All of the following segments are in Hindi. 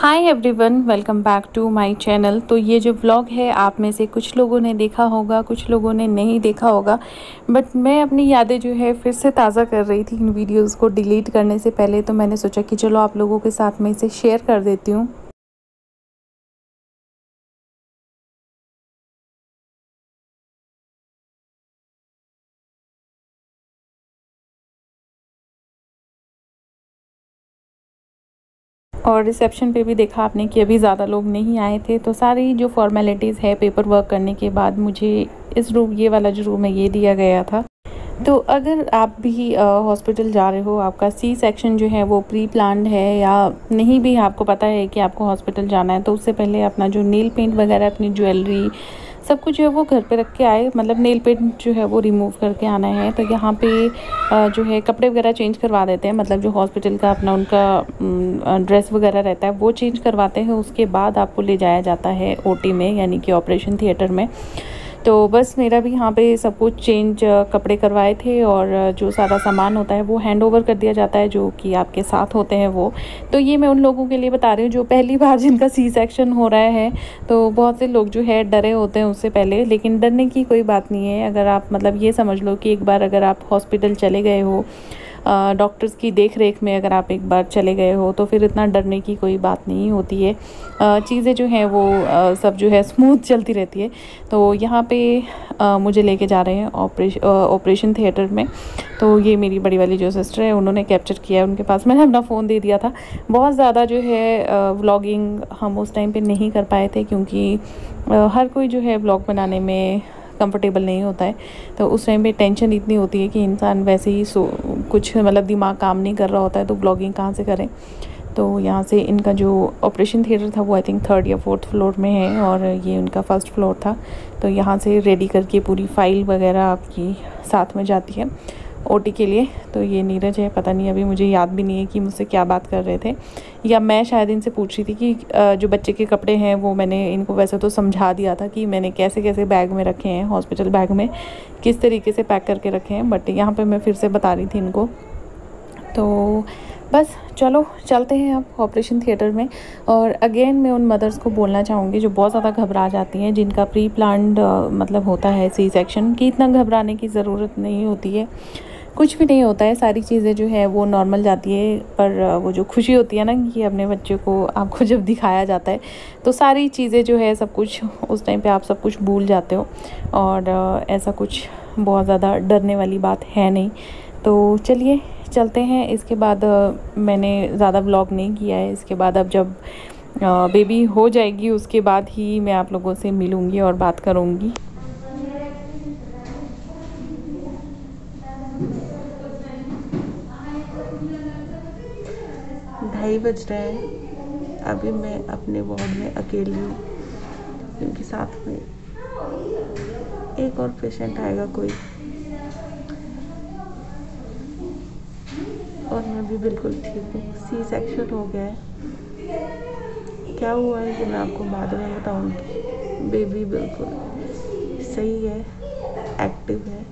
Hi everyone, welcome back to my channel. तो ये जो व्लॉग है आप में से कुछ लोगों ने देखा होगा, कुछ लोगों ने नहीं देखा होगा, बट मैं अपनी यादें जो है फिर से ताज़ा कर रही थी इन वीडियोस को डिलीट करने से पहले। तो मैंने सोचा कि चलो आप लोगों के साथ में इसे शेयर कर देती हूँ। और रिसेप्शन पे भी देखा आपने कि अभी ज़्यादा लोग नहीं आए थे, तो सारी जो फॉर्मेलिटीज़ है पेपर वर्क करने के बाद मुझे इस रूम, ये वाला जो रूम है, ये दिया गया था। तो अगर आप भी हॉस्पिटल जा रहे हो, आपका सी सेक्शन जो है वो प्री प्लान्ड है, या नहीं भी आपको पता है कि आपको हॉस्पिटल जाना है, तो उससे पहले अपना जो नेल पेंट वगैरह, अपनी ज्वेलरी, सब कुछ जो है वो घर पे रख के आए। मतलब नेल पेंट जो है वो रिमूव करके आना है। तो यहाँ पे जो है कपड़े वगैरह चेंज करवा देते हैं, मतलब जो हॉस्पिटल का अपना उनका ड्रेस वगैरह रहता है वो चेंज करवाते हैं। उसके बाद आपको ले जाया जाता है ओटी में, यानी कि ऑपरेशन थिएटर में। तो बस मेरा भी यहाँ पे सब कुछ चेंज कपड़े करवाए थे, और जो सारा सामान होता है वो हैंड ओवर कर दिया जाता है, जो कि आपके साथ होते हैं वो। तो ये मैं उन लोगों के लिए बता रही हूँ जो पहली बार जिनका सी सेक्शन हो रहा है। तो बहुत से लोग जो है डरे होते हैं उससे पहले, लेकिन डरने की कोई बात नहीं है। अगर आप मतलब ये समझ लो कि एक बार अगर आप हॉस्पिटल चले गए हो, डॉक्टर्स की देख रेख में अगर आप एक बार चले गए हो, तो फिर इतना डरने की कोई बात नहीं होती है। चीज़ें जो हैं वो सब जो है स्मूथ चलती रहती है। तो यहाँ पे मुझे लेके जा रहे हैं ऑपरेशन थिएटर में। तो ये मेरी बड़ी वाली जो सिस्टर है, उन्होंने कैप्चर किया है, उनके पास मैंने अपना फ़ोन दे दिया था। बहुत ज़्यादा जो है व्लॉगिंग हम उस टाइम पे नहीं कर पाए थे, क्योंकि हर कोई जो है व्लॉग बनाने में कंफर्टेबल नहीं होता है। तो उस टाइम पे टेंशन इतनी होती है कि इंसान वैसे ही कुछ मतलब दिमाग काम नहीं कर रहा होता है, तो ब्लॉगिंग कहाँ से करें। तो यहाँ से इनका जो ऑपरेशन थिएटर था वो आई थिंक 3rd या 4th फ्लोर में है, और ये उनका 1st फ्लोर था। तो यहाँ से रेडी करके पूरी फाइल वगैरह आपकी साथ में जाती है ओटी के लिए। तो ये नीरज है, पता नहीं अभी मुझे याद भी नहीं है कि मुझसे क्या बात कर रहे थे, या मैं शायद इनसे पूछ रही थी कि जो बच्चे के कपड़े हैं वो मैंने इनको वैसे तो समझा दिया था कि मैंने कैसे कैसे बैग में रखे हैं, हॉस्पिटल बैग में किस तरीके से पैक करके रखे हैं, बट यहाँ पे मैं फिर से बता रही थी इनको। तो बस चलो चलते हैं अब ऑपरेशन थिएटर में। और अगेन मैं उन मदर्स को बोलना चाहूँगी जो बहुत ज़्यादा घबरा जाती हैं, जिनका प्री प्लान्ड मतलब होता है सी सेक्शन, कि इतना घबराने की ज़रूरत नहीं होती है। कुछ भी नहीं होता है, सारी चीज़ें जो है वो नॉर्मल जाती है। पर वो जो खुशी होती है ना कि अपने बच्चे को आपको जब दिखाया जाता है, तो सारी चीज़ें जो है सब कुछ उस टाइम पे आप सब कुछ भूल जाते हो। और ऐसा कुछ बहुत ज़्यादा डरने वाली बात है नहीं। तो चलिए चलते हैं। इसके बाद मैंने ज़्यादा व्लॉग नहीं किया है। इसके बाद अब जब बेबी हो जाएगी उसके बाद ही मैं आप लोगों से मिलूँगी और बात करूँगी। 2:30 बज रहे हैं। अभी मैं अपने वार्ड में अकेली हूँ, क्योंकि साथ में एक और पेशेंट आएगा कोई, और मैं भी बिल्कुल ठीक हूँ। सी सेक्शन हो गया है। क्या हुआ है कि मैं आपको बाद में बताऊँगी। बेबी बिल्कुल सही है, एक्टिव है,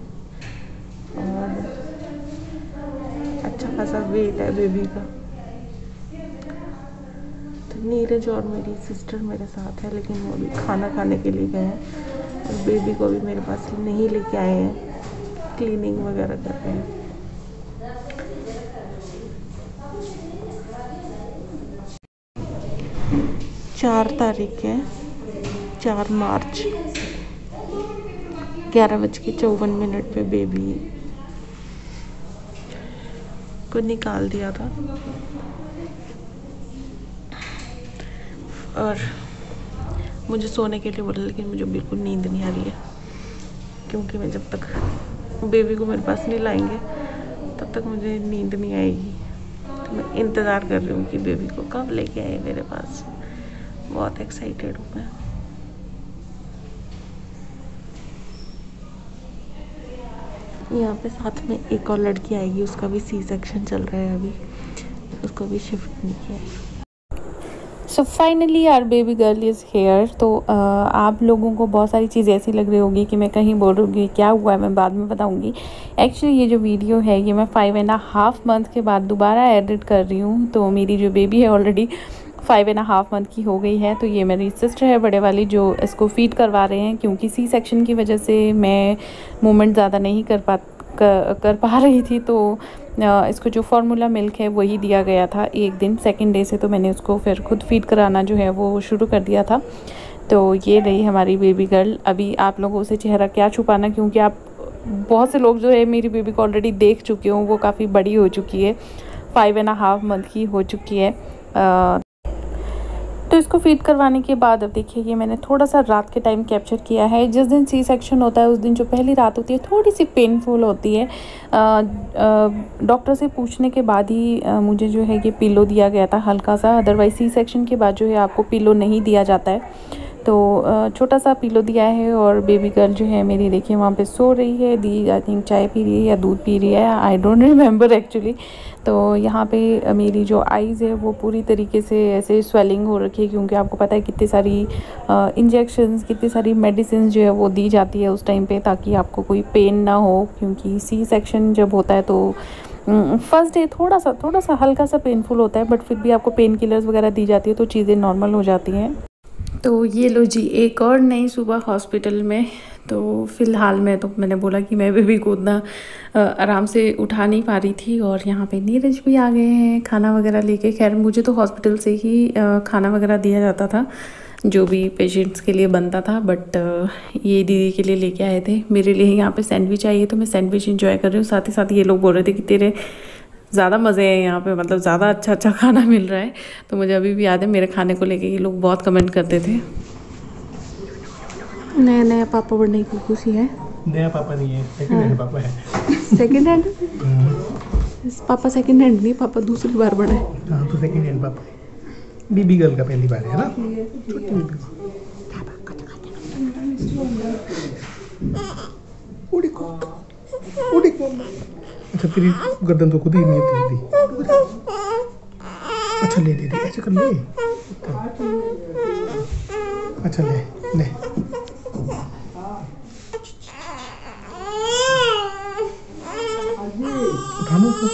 और अच्छा खासा वेट है बेबी का। तो नीरज और मेरी सिस्टर मेरे साथ है, लेकिन वो भी खाना खाने के लिए गए हैं, और बेबी को भी मेरे पास नहीं लेके आए हैं, क्लीनिंग वगैरह कर रहे हैं। चार तारीख है, 4 मार्च, 11:54 पे बेबी को निकाल दिया था। और मुझे सोने के लिए बोला, लेकिन मुझे बिल्कुल नींद नहीं आ रही है, क्योंकि मैं जब तक बेबी को मेरे पास नहीं लाएंगे तब तक मुझे नींद नहीं आएगी। तो मैं इंतज़ार कर रही हूँ कि बेबी को कब लेके आए मेरे पास। बहुत एक्साइटेड हूँ मैं। यहाँ पे साथ में एक और लड़की आएगी, उसका भी सी सेक्शन चल रहा है अभी, उसको भी शिफ्ट नहीं किया है। So finally our baby girl is here. तो आप लोगों को बहुत सारी चीज़ें ऐसी लग रही होगी कि मैं कहीं बोल रही हूँ क्या हुआ है, मैं बाद में बताऊँगी। एक्चुअली ये जो वीडियो है ये मैं 5.5 मंथ के बाद दोबारा एडिट कर रही हूँ। तो मेरी जो बेबी है ऑलरेडी 5.5 मंथ की हो गई है। तो ये मेरी सिस्टर है बड़े वाली जो इसको फीड करवा रहे हैं, क्योंकि सी सेक्शन की वजह से मैं मूवमेंट ज़्यादा नहीं कर पा रही थी। तो इसको जो फार्मूला मिल्क है वही दिया गया था एक दिन, सेकंड डे से तो मैंने उसको फिर खुद फीड कराना जो है वो शुरू कर दिया था। तो ये रही हमारी बेबी गर्ल। अभी आप लोगों से चेहरा क्या छुपाना, क्योंकि आप बहुत से लोग जो है मेरी बेबी को ऑलरेडी देख चुके हो, वो काफ़ी बड़ी हो चुकी है, 5.5 मंथ की हो चुकी है। तो इसको फीड करवाने के बाद अब देखिए ये मैंने थोड़ा सा रात के टाइम कैप्चर किया है। जिस दिन सी सेक्शन होता है उस दिन जो पहली रात होती है थोड़ी सी पेनफुल होती है। डॉक्टर से पूछने के बाद ही मुझे जो है ये पिलो दिया गया था हल्का सा, अदरवाइज सी सेक्शन के बाद जो है आपको पिलो नहीं दिया जाता है। तो छोटा सा पिलो दिया है और बेबी गर्ल जो है मेरी देखिए वहाँ पे सो रही है। दी आई थिंक चाय पी रही है या दूध पी रही है, आई डोंट रिमेंबर एक्चुअली। तो यहाँ पे मेरी जो आइज़ है वो पूरी तरीके से ऐसे स्वेलिंग हो रखी है, क्योंकि आपको पता है कितनी सारी इंजेक्शंस, कितनी सारी मेडिसिन जो है वो दी जाती है उस टाइम पे, ताकि आपको कोई पेन ना हो। क्योंकि सी सेक्शन जब होता है तो फर्स्ट डे थोड़ा सा हल्का सा पेनफुल होता है, बट फिर भी आपको पेन किलर्स वगैरह दी जाती है तो चीज़ें नॉर्मल हो जाती हैं। तो ये लो जी एक और नई सुबह हॉस्पिटल में। तो फ़िलहाल में तो मैंने बोला कि मैं बेबी को उतना आराम से उठा नहीं पा रही थी, और यहाँ पे नीरज भी आ गए हैं खाना वगैरह लेके। खैर मुझे तो हॉस्पिटल से ही खाना वगैरह दिया जाता था जो भी पेशेंट्स के लिए बनता था, बट ये दीदी के लिए लेके आए थे। मेरे लिए यहाँ पे सैंडविच आई है तो मैं सैंडविच इंजॉय कर रही हूँ। साथ ही साथ ये लोग बोल रहे थे कि तेरे ज़्यादा मज़े हैं यहाँ पे, मतलब ज़्यादा अच्छा खाना मिल रहा है। तो मुझे अभी भी याद है मेरे खाने को लेके ये लोग बहुत कमेंट करते थे। नया पापा बनने की खुशी है। नया पापा नहीं है, सेकंड हैंड पापा है। सेकंड हैंड पापा, सेकंड हैंड नहीं, पापा दूसरी बार बना है। हाँ तो सेकंड हैंड पापा। बीबी गर्ल का पहली बार है ना, छोटी बेबी। उड़ी अच्छा तेरी गर्दन तो खुद ही नहीं होती थी। अच्छा ले ऐसे कर ले। अच्छा ले उठाना उसको।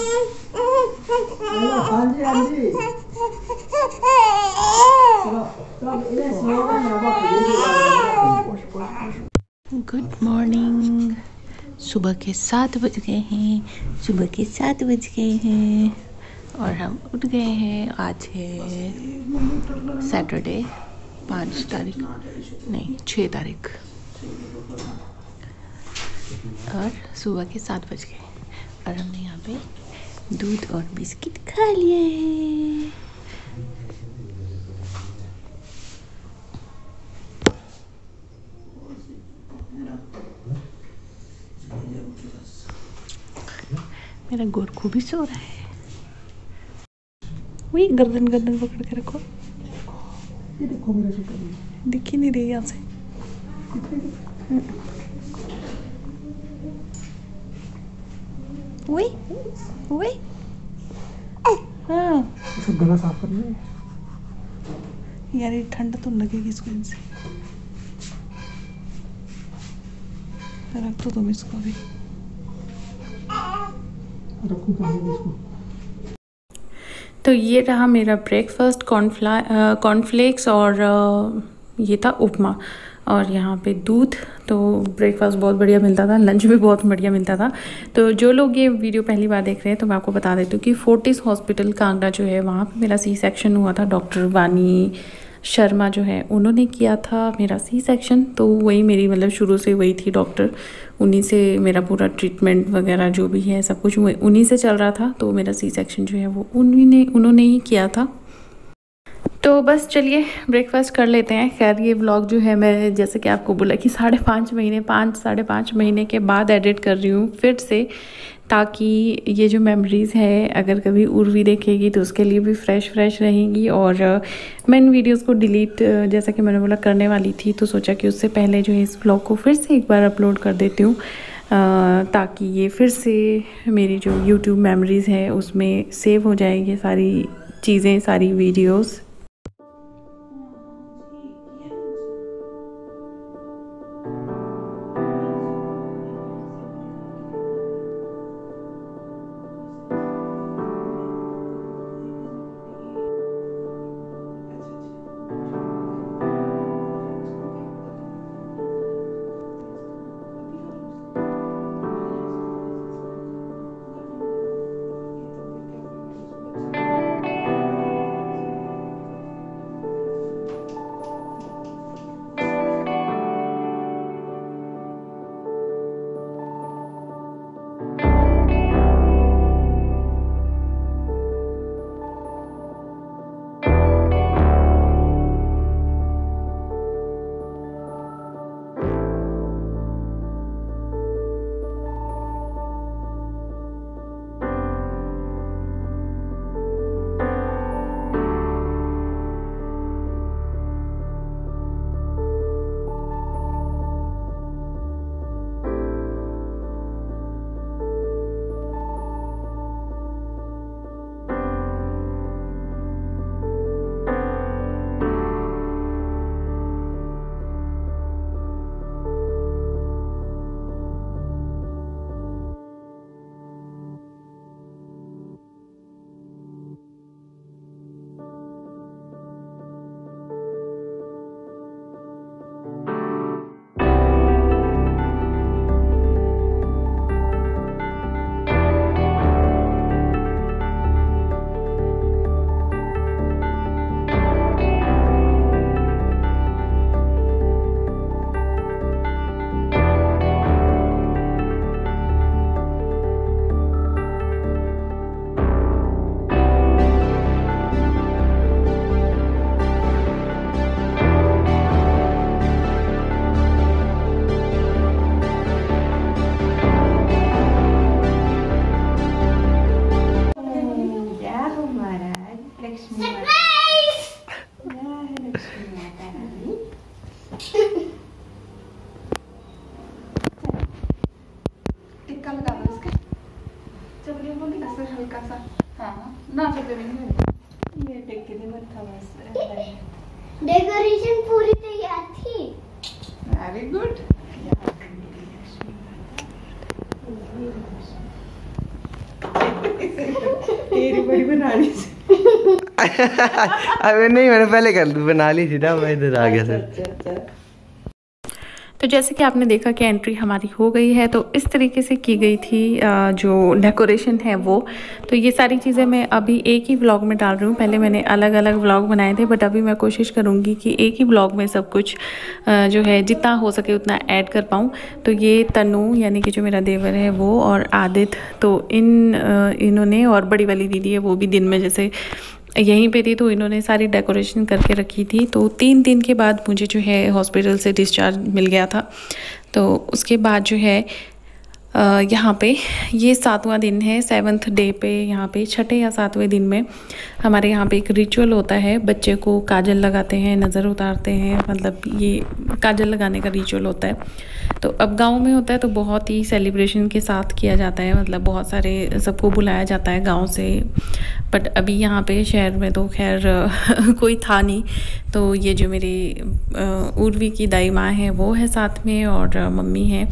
Good morning. सुबह के 7 बज गए हैं, और हम उठ गए हैं। आज है सैटरडे 5 तारीख, नहीं 6 तारीख, और सुबह के 7 बज गए और हमने यहाँ पे दूध और बिस्किट खा लिए हैं। मेरा गोरखू भी सो रहा है। वही गर्दन पकड़ के रखो। ये देखो मेरा शक्ल दिख ही नहीं रही यहाँ से। वही हाँ सब गला साफ करना है यार, ये ठंड तो लगेगी इसको इनसे। रख दो तुम इसको भी। रखूं पानी इसको। तो ये रहा मेरा ब्रेकफास्ट, कॉर्नफ्लेक्स और ये था उपमा, और यहाँ पे दूध। तो ब्रेकफास्ट बहुत बढ़िया मिलता था, लंच भी बहुत बढ़िया मिलता था। तो जो लोग ये वीडियो पहली बार देख रहे हैं तो मैं आपको बता देती हूँ कि फोर्टिस हॉस्पिटल कांगड़ा जो है वहाँ पे मेरा सी सेक्शन हुआ था। डॉक्टर वानी शर्मा जो है उन्होंने किया था मेरा सी सेक्शन। तो वही मेरी मतलब शुरू से वही थी डॉक्टर, उन्हीं से मेरा पूरा ट्रीटमेंट वगैरह जो भी है सब कुछ उन्हीं से चल रहा था। तो मेरा सी सेक्शन जो है वो उन्होंने ही किया था। तो बस चलिए ब्रेकफास्ट कर लेते हैं। खैर ये व्लॉग जो है मैं जैसे कि आपको बोला कि 5.5 महीने के बाद एडिट कर रही हूँ फिर से, ताकि ये जो मेमोरीज़ है अगर कभी उर्वी देखेगी तो उसके लिए भी फ्रेश रहेंगी। और मैं इन वीडियोस को डिलीट जैसा कि मैंने बोला करने वाली थी, तो सोचा कि उससे पहले जो है इस व्लॉग को फिर से एक बार अपलोड कर देती हूँ, ताकि ये फिर से मेरी जो यूट्यूब मेमोरीज़ है उसमें सेव हो जाएगी सारी चीज़ें, सारी वीडियोज़। डेकोरेशन पूरी तैयार थी। Very good. तेरी बड़ी बनानी अबे नहीं, मैंने पहले कर बना ली थी ना, मैं इधर आ गया था। तो जैसे कि आपने देखा कि एंट्री हमारी हो गई है, तो इस तरीके से की गई थी जो डेकोरेशन है वो। तो ये सारी चीज़ें मैं अभी एक ही व्लॉग में डाल रही हूँ। पहले मैंने अलग अलग व्लॉग बनाए थे, बट अभी मैं कोशिश करूँगी कि एक ही व्लॉग में सब कुछ जो है जितना हो सके उतना ऐड कर पाऊँ। तो ये तनु यानी कि जो मेरा देवर है वो, और आदित्य, तो इन्होंने, और बड़ी वाली दीदी है वो भी दिन में जैसे यहीं पे थी, तो इन्होंने सारी डेकोरेशन करके रखी थी। तो 3 दिन के बाद मुझे जो है हॉस्पिटल से डिस्चार्ज मिल गया था। तो उसके बाद जो है यहाँ पे ये 7वां दिन है, 7th डे पे, यहाँ पे 6ठे या 7वें दिन में हमारे यहाँ पे एक रिचुअल होता है। बच्चे को काजल लगाते हैं, नज़र उतारते हैं, मतलब ये काजल लगाने का रिचुअल होता है। तो अब गांव में होता है तो बहुत ही सेलिब्रेशन के साथ किया जाता है, मतलब बहुत सारे सबको बुलाया जाता है गांव से। बट अभी यहाँ पे शहर में तो खैर कोई था नहीं। तो ये जो मेरी उर्वी की दाई माँ है वो है साथ में, और मम्मी है।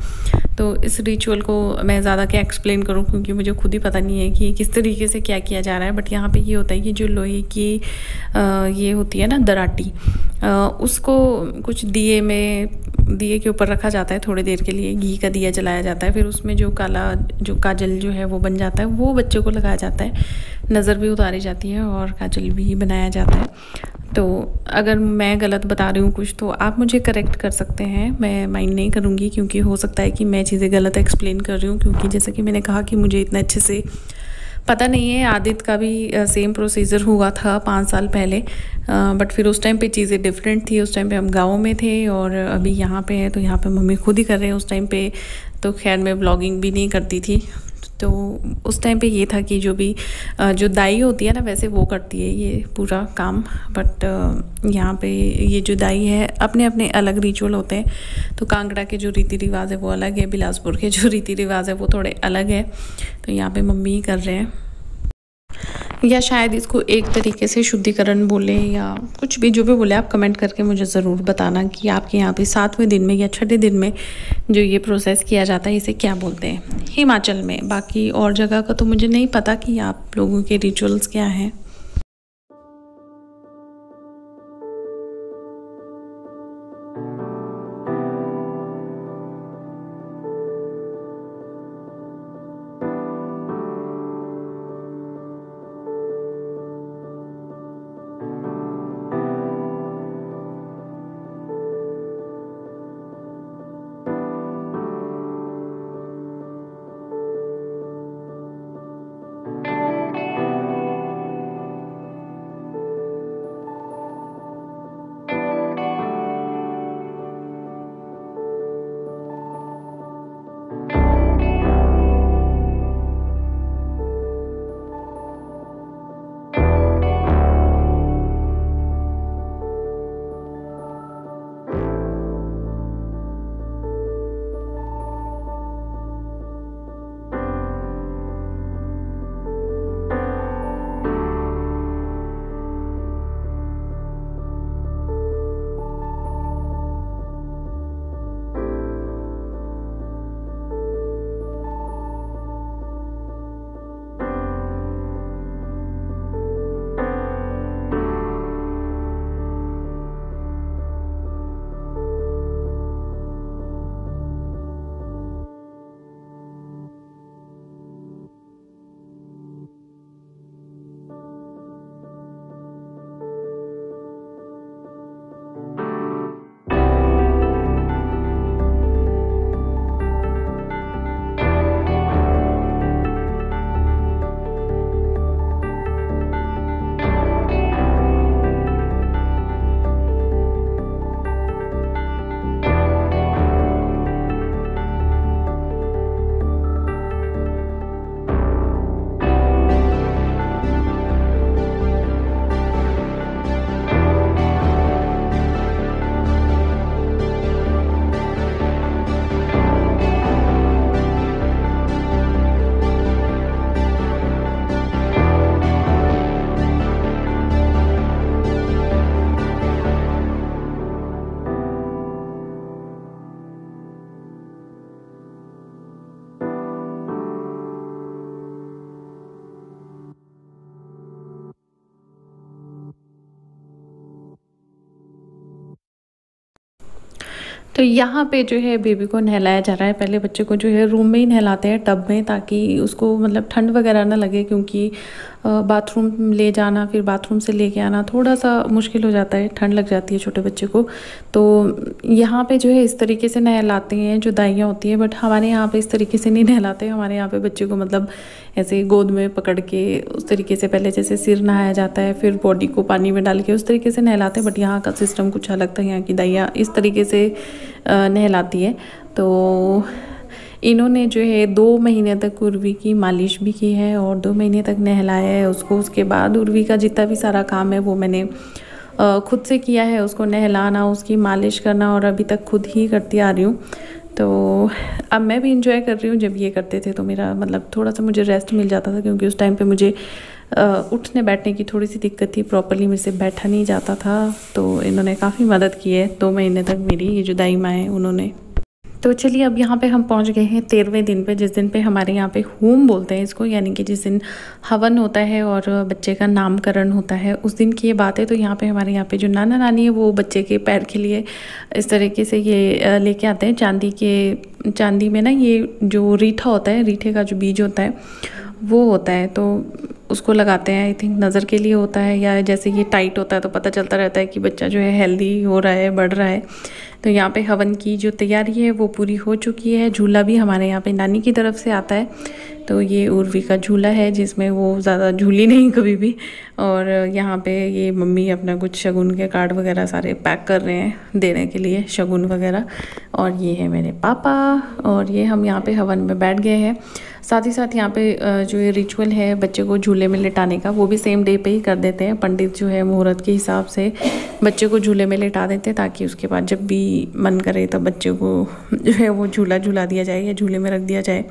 तो इस रिचुअल को मैं ज़्यादा क्या एक्सप्लेन करूँ, क्योंकि मुझे खुद ही पता नहीं है कि किस तरीके से क्या किया जा रहा है। बट यहाँ पे ये होता है कि जो लोहे की ये होती है ना दराटी, उसको कुछ दिए के ऊपर रखा जाता है थोड़ी देर के लिए, घी का दिया जलाया जाता है। फिर उसमें जो काजल जो है वो बन जाता है, वो बच्चों को लगाया जाता है, नज़र भी उतारी जाती है और काजल भी बनाया जाता है। तो अगर मैं गलत बता रही हूँ कुछ तो आप मुझे करेक्ट कर सकते हैं, मैं माइंड नहीं करूँगी, क्योंकि हो सकता है कि मैं चीज़ें गलत एक्सप्लेन कर रही हूँ। क्योंकि जैसे कि मैंने कहा कि मुझे इतना अच्छे से पता नहीं है। आदित्य का भी सेम प्रोसीजर हुआ था 5 साल पहले, बट फिर उस टाइम पे चीज़ें डिफरेंट थी। उस टाइम पे हम गाँव में थे और अभी यहाँ पे है, तो यहाँ पे मम्मी खुद ही कर रहे हैं। उस टाइम पे तो खैर मैं व्लॉगिंग भी नहीं करती थी। तो उस टाइम पे ये था कि जो भी जो दाई होती है ना, वैसे वो करती है ये पूरा काम। बट यहाँ पे ये जो दाई है, अपने अपने अलग रिचुअल होते हैं। तो कांगड़ा के जो रीति रिवाज है वो अलग है, बिलासपुर के जो रीति रिवाज है वो थोड़े अलग है। तो यहाँ पे मम्मी ही कर रहे हैं, या शायद इसको एक तरीके से शुद्धिकरण बोले, या कुछ भी, जो भी बोले। आप कमेंट करके मुझे ज़रूर बताना कि आपके यहाँ पे 7वें दिन में या 6ठे दिन में जो ये प्रोसेस किया जाता है इसे क्या बोलते हैं हिमाचल में। बाकी और जगह का तो मुझे नहीं पता कि आप लोगों के रिचुअल्स क्या हैं। तो यहाँ पे जो है बेबी को नहलाया जा रहा है। पहले बच्चे को जो है रूम में ही नहलाते हैं, टब में, ताकि उसको मतलब ठंड वगैरह ना लगे, क्योंकि बाथरूम ले जाना फिर बाथरूम से लेके आना थोड़ा सा मुश्किल हो जाता है, ठंड लग जाती है छोटे बच्चे को। तो यहाँ पे जो है इस तरीके से नहलाते हैं जो दाइयाँ होती हैं, बट हमारे यहाँ पे इस तरीके से नहीं नहलाते। हमारे यहाँ पे बच्चे को मतलब ऐसे गोद में पकड़ के उस तरीके से पहले जैसे सिर नहाया जाता है, फिर बॉडी को पानी में डाल के उस तरीके से नहलाते हैं। बट यहाँ का सिस्टम कुछ अलग था, यहाँ की दाइयाँ इस तरीके से नहलाती है। तो इन्होंने जो है 2 महीने तक उर्वी की मालिश भी की है और 2 महीने तक नहलाया है उसको। उसके बाद उर्वी का जितना भी सारा काम है वो मैंने खुद से किया है, उसको नहलाना, उसकी मालिश करना, और अभी तक खुद ही करती आ रही हूँ। तो अब मैं भी इंजॉय कर रही हूँ। जब ये करते थे तो मेरा मतलब थोड़ा सा मुझे रेस्ट मिल जाता था, क्योंकि उस टाइम पे मुझे उठने बैठने की थोड़ी सी दिक्कत थी, प्रॉपर्ली मेरे से बैठा नहीं जाता था। तो इन्होंने काफ़ी मदद की है 2 महीने तक मेरी, ये जो दाई माँ हैं उन्होंने। तो चलिए अब यहाँ पे हम पहुँच गए हैं 13वें दिन पे, जिस दिन पे हमारे यहाँ पे होम बोलते हैं इसको, यानी कि जिस दिन हवन होता है और बच्चे का नामकरण होता है, उस दिन की ये बात है। तो यहाँ पे हमारे यहाँ पे जो नाना नानी है वो बच्चे के पैर के लिए इस तरीके से ये लेके आते हैं चांदी में ना, ये जो रीठा होता है, रीठे का जो बीज होता है वो होता है, तो उसको लगाते हैं। आई थिंक नज़र के लिए होता है, या जैसे ये टाइट होता है तो पता चलता रहता है कि बच्चा जो है हेल्दी हो रहा है, बढ़ रहा है। तो यहाँ पे हवन की जो तैयारी है वो पूरी हो चुकी है। झूला भी हमारे यहाँ पे नानी की तरफ से आता है। तो ये उर्वी का झूला है, जिसमें वो ज़्यादा झूली नहीं कभी भी। और यहाँ पे ये मम्मी अपना कुछ शगुन के कार्ड वगैरह सारे पैक कर रहे हैं देने के लिए, शगुन वगैरह। और ये है मेरे पापा, और ये हम यहाँ पे हवन में बैठ गए हैं। साथ ही साथ यहाँ पे जो ये रिचुअल है बच्चे को झूले में लेटाने का, वो भी सेम डे पे ही कर देते हैं। पंडित जो है मुहूर्त के हिसाब से बच्चे को झूले में लेटा देते हैं, ताकि उसके बाद जब भी मन करे तब बच्चे को जो है वो झूला झूला दिया जाए या झूले में रख दिया जाए,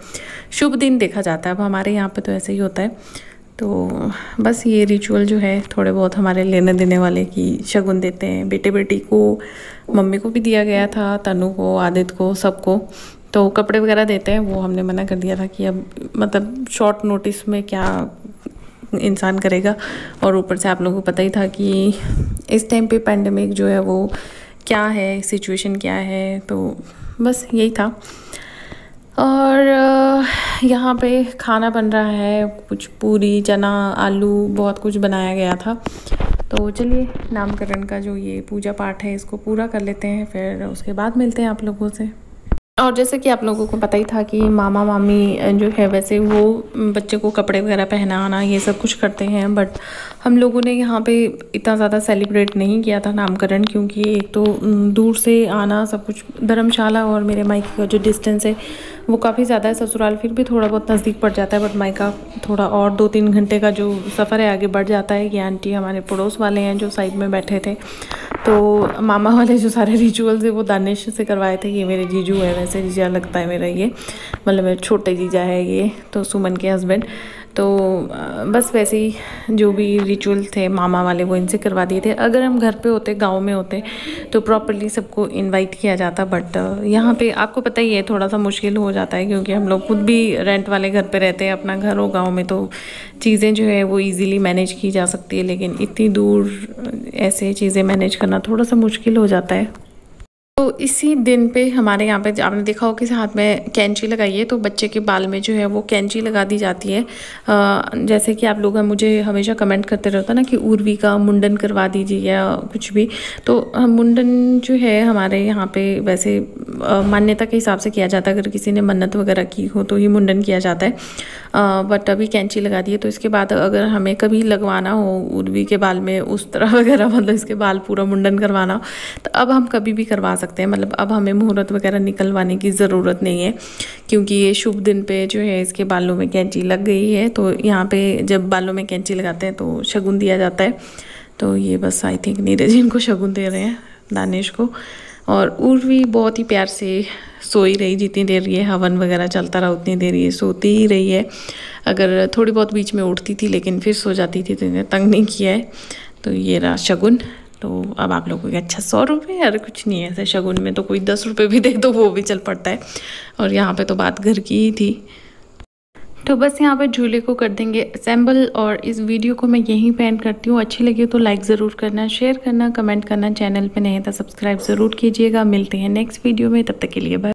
शुभ दिन देखा जाता है। अब हमारे यहाँ पे तो ऐसे ही होता है। तो बस ये रिचुअल जो है थोड़े बहुत हमारे लेने देने वाले की शगुन देते हैं। बेटे बेटी को, मम्मी को भी दिया गया था, तनु को, आदित्य को, सबको। तो कपड़े वगैरह देते हैं, वो हमने मना कर दिया था कि अब मतलब शॉर्ट नोटिस में क्या इंसान करेगा। और ऊपर से आप लोगों को पता ही था कि इस टाइम पे पैंडेमिक जो है वो क्या है, सिचुएशन क्या है। तो बस यही था। और यहाँ पे खाना बन रहा है, कुछ पूरी, चना, आलू, बहुत कुछ बनाया गया था। तो चलिए नामकरण का जो ये पूजा पाठ है इसको पूरा कर लेते हैं, फिर उसके बाद मिलते हैं आप लोगों से। और जैसे कि आप लोगों को पता ही था कि मामा मामी जो है वैसे वो बच्चे को कपड़े वगैरह पहनाना ये सब कुछ करते हैं। बट हम लोगों ने यहाँ पे इतना ज़्यादा सेलिब्रेट नहीं किया था नामकरण, क्योंकि एक तो दूर से आना सब कुछ, धर्मशाला और मेरे मायके का जो डिस्टेंस है वो काफ़ी ज़्यादा है। ससुराल फिर भी थोड़ा बहुत नज़दीक पड़ जाता है, बट मायका थोड़ा और 2-3 घंटे का जो सफ़र है आगे बढ़ जाता है। ये आंटी हमारे पड़ोस वाले हैं जो साइड में बैठे थे। तो मामा वाले जो सारे रिचुअल्स है वो दानिश से करवाए थे। ये मेरे जीजू है, वैसे जीजा लगता है मेरा, ये मतलब मेरे छोटे जीजा है ये, तो सुमन के हस्बैंड। तो बस वैसे ही जो भी रिचुअल थे मामा वाले वो इनसे करवा दिए थे। अगर हम घर पे होते, गांव में होते, तो प्रॉपर्ली सबको इनवाइट किया जाता। बट यहाँ पे आपको पता ही है थोड़ा सा मुश्किल हो जाता है, क्योंकि हम लोग खुद भी रेंट वाले घर पे रहते हैं। अपना घर हो गांव में तो चीज़ें जो है वो इजीली मैनेज की जा सकती है, लेकिन इतनी दूर ऐसे चीज़ें मैनेज करना थोड़ा सा मुश्किल हो जाता है। तो इसी दिन पे हमारे यहाँ पे आपने देखा हो कि हाथ में कैंची लगाई है, तो बच्चे के बाल में जो है वो कैंची लगा दी जाती है। जैसे कि आप लोग मुझे हमेशा कमेंट करते रहते ना कि उर्वी का मुंडन करवा दीजिए या कुछ भी। तो मुंडन जो है हमारे यहाँ पे वैसे मान्यता के हिसाब से किया जाता है। अगर किसी ने मन्नत वगैरह की हो तो ही मुंडन किया जाता है। बट अभी कैंची लगा दी है, तो इसके बाद अगर हमें कभी लगवाना हो उर्वी के बाल में उस तरह वगैरह, मतलब इसके बाल पूरा मुंडन करवाना हो, तो अब हम कभी भी करवा सकते हैं। मतलब अब हमें मुहूर्त वगैरह निकलवाने की ज़रूरत नहीं है, क्योंकि ये शुभ दिन पे जो है इसके बालों में कैंची लग गई है। तो यहाँ पे जब बालों में कैंची लगाते हैं तो शगुन दिया जाता है। तो ये बस आई थिंक नीरज इनको शगुन दे रहे हैं, दानिश को। और उर्वी बहुत ही प्यार से सोई रही, जितनी देर ये हवन वगैरह चलता रहा उतनी देर ये सोती ही रही है। अगर थोड़ी बहुत बीच में उठती थी लेकिन फिर सो जाती थी, तो इन्हें तंग नहीं किया है। तो ये रहा शगुन। तो अब आप लोगों को अच्छा 100 रुपये, अरे कुछ नहीं है ऐसे शगुन में, तो कोई 10 रुपये भी दे दो वो भी चल पड़ता है। और यहाँ पे तो बात घर की ही थी। तो बस यहाँ पर झूले को कर देंगे असेंबल और इस वीडियो को मैं यहीं पे एंड करती हूँ। अच्छी लगी तो लाइक ज़रूर करना, शेयर करना, कमेंट करना, चैनल पे नए तो सब्सक्राइब ज़रूर कीजिएगा। मिलते हैं नेक्स्ट वीडियो में, तब तक के लिए बाय।